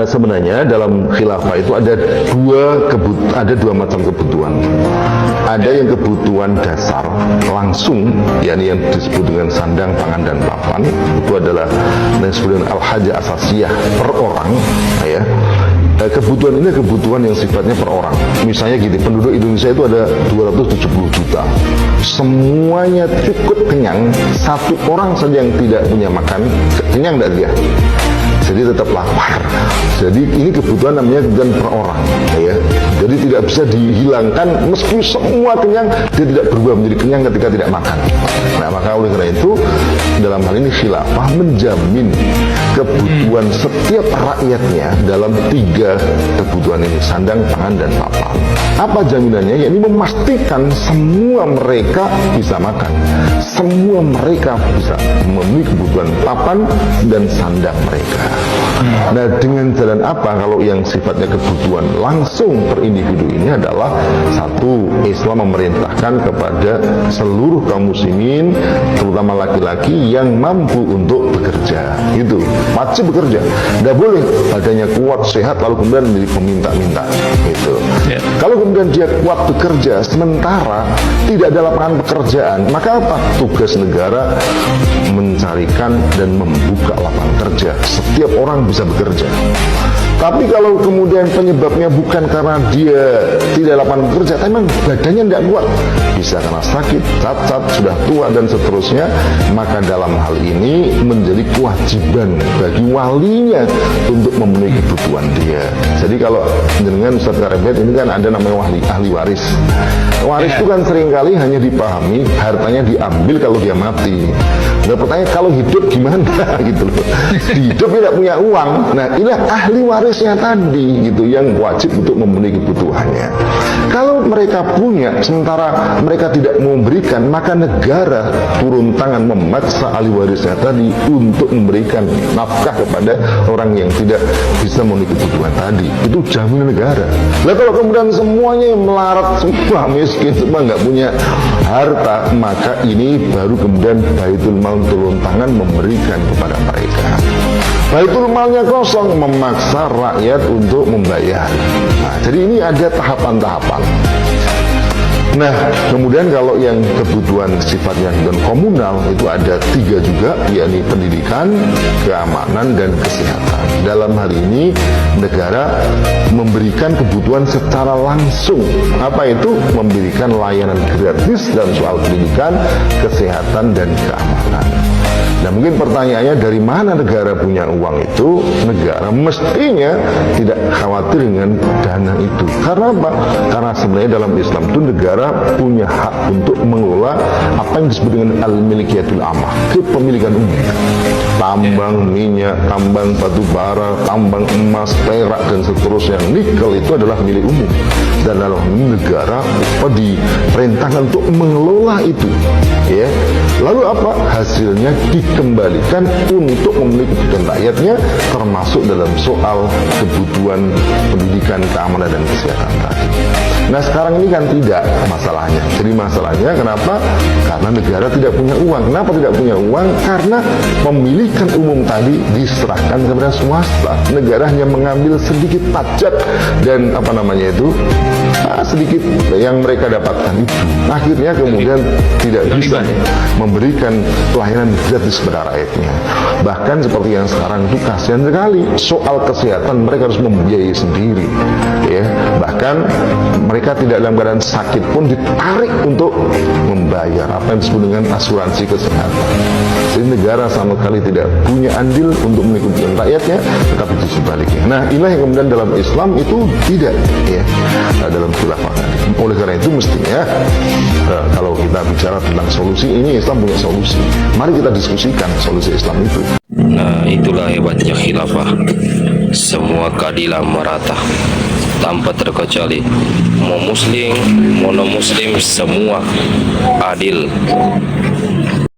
sebenarnya dalam khilafah itu ada dua macam kebutuhan. Ada yang kebutuhan dasar langsung, yakni yang disebut dengan sandang, pangan, dan papan. Itu adalah yang disebut dengan al-hajah asasiyah per orang, ya. Kebutuhan ini kebutuhan yang sifatnya per orang. Misalnya gini, penduduk Indonesia itu ada 270 juta. Semuanya cukup kenyang, satu orang saja yang tidak punya makan, kenyang tidak dia? Jadi tetap lapar. Jadi ini kebutuhan namanya kebutuhan per orang, ya. Jadi tidak bisa dihilangkan meski semua kenyang, dia tidak berubah menjadi kenyang ketika tidak makan. Nah, maka oleh karena itu dalam hal ini khilafah menjamin kebutuhan setiap rakyatnya dalam 3 kebutuhan ini, sandang, pangan, dan papan. Apa jaminannya? Yakni memastikan semua mereka bisa makan, semua mereka bisa memenuhi kebutuhan papan dan sandang mereka. Nah, dengan jalan apa kalau yang sifatnya kebutuhan langsung per individu ini adalah satu, Islam memerintahkan kepada seluruh kaum muslimin, terutama laki-laki yang mampu untuk bekerja. Itu wajib bekerja, tidak boleh badannya kuat sehat lalu kemudian menjadi peminta-minta. Gitu. Kalau kemudian dia kuat bekerja sementara tidak ada lapangan pekerjaan, maka apa? Tugas negara mencarikan dan membuka lapangan kerja. Setiap orang bisa bekerja. Tapi kalau kemudian penyebabnya bukan karena dia tidak lapangan bekerja, tapi memang badannya tidak kuat, bisa karena sakit, cacat, sudah tua, dan seterusnya, maka dalam hal ini menjadi kewajiban bagi walinya untuk memenuhi kebutuhan dia. Jadi kalau dengan Ustaz Karebet ini kan ada namanya ahli waris. Waris itu kan seringkali hanya dipahami hartanya diambil kalau dia mati. Nah, pertanyaan kalau hidup gimana gitu loh. Hidup tidak punya uang. Nah, inilah ahli warisnya tadi gitu yang wajib untuk memenuhi kebutuhannya. Kalau mereka punya sementara mereka tidak memberikan, maka negara turun tangan memaksa ahli warisnya tadi untuk memberikan nafkah kepada orang yang tidak bisa memenuhi kebutuhan tadi. Itu jaminan negara. Nah, kalau kemudian semuanya melarat, semua miskin, semua nggak punya harta, maka ini baru kemudian Baitul Mal turun tangan memberikan kepada mereka. Baitul Malnya kosong, memaksa rakyat untuk membayar. Nah, jadi ini ada tahapan-tahapan. Nah, kemudian kalau yang kebutuhan sifatnya kebutuhan komunal itu ada 3 juga, yakni pendidikan, keamanan, dan kesehatan. Dalam hal ini negara memberikan kebutuhan secara langsung. Apa itu? Memberikan layanan gratis dalam soal pendidikan, kesehatan, dan keamanan. Nah, mungkin pertanyaannya dari mana negara punya uang itu? Negara mestinya tidak khawatir dengan dana itu. Karena apa? Karena sebenarnya dalam Islam itu negara punya hak untuk mengelola apa yang disebut dengan al-milikiyatul amah, kepemilikan umum. Tambang minyak, tambang batu bara, tambang emas, perak, dan seterusnya, nikel itu adalah milik umum. Dan dalam negara diperintahkan untuk mengelola itu, ya. Lalu apa? Hasilnya dikembalikan untuk memenuhi kebutuhan rakyatnya, termasuk dalam soal kebutuhan pendidikan, keamanan, dan kesehatan tadi. Nah, sekarang ini kan tidak masalahnya. Jadi masalahnya kenapa? Karena negara tidak punya uang. Kenapa tidak punya uang? Karena pemilikan umum tadi diserahkan kepada swasta. Negara hanya mengambil sedikit pajak dan sedikit yang mereka dapatkan itu. Akhirnya kemudian tidak bisa memberikan pelayanan gratis kepada rakyatnya. Bahkan seperti yang sekarang itu kasihan sekali. Soal kesehatan mereka harus membiayai sendiri, ya. Bahkan mereka tidak dalam keadaan sakit pun ditarik untuk membayar apa yang disebut dengan asuransi kesehatan. Jadi negara sama sekali tidak punya andil untuk mengikuti rakyatnya, tetapi itu sebaliknya. Nah, inilah yang kemudian dalam Islam itu tidak, ya, dalam khilafah. Oleh karena itu mestinya kalau kita bicara tentang solusi ini, Islam punya solusi. Mari kita diskusikan solusi Islam itu. Nah, itulah hebatnya khilafah. Semua keadilan merata tanpa terkecuali, mau muslim, mau non muslim, semua adil.